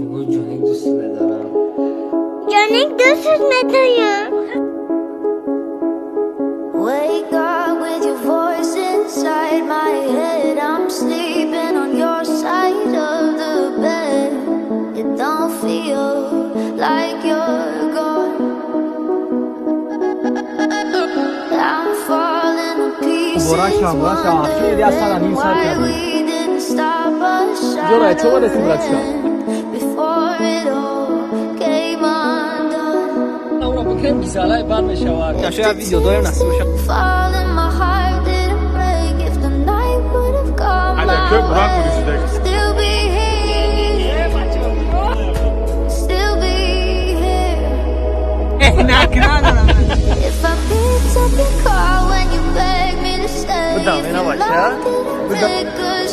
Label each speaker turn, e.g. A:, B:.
A: Bugün cönek düstüne daran.
B: Cönek düstüne daran.
C: Wake up with your voice inside my head. I'm sleeping on your side of the bed. It don't feel like you're gone. I'm falling to pieces. Why we didn't stop us before it all came undone. Falling, my heart didn't break. If the night would have come, still be here. Still be here. If I picked up your call when you begged me to stay, if you loved it and did good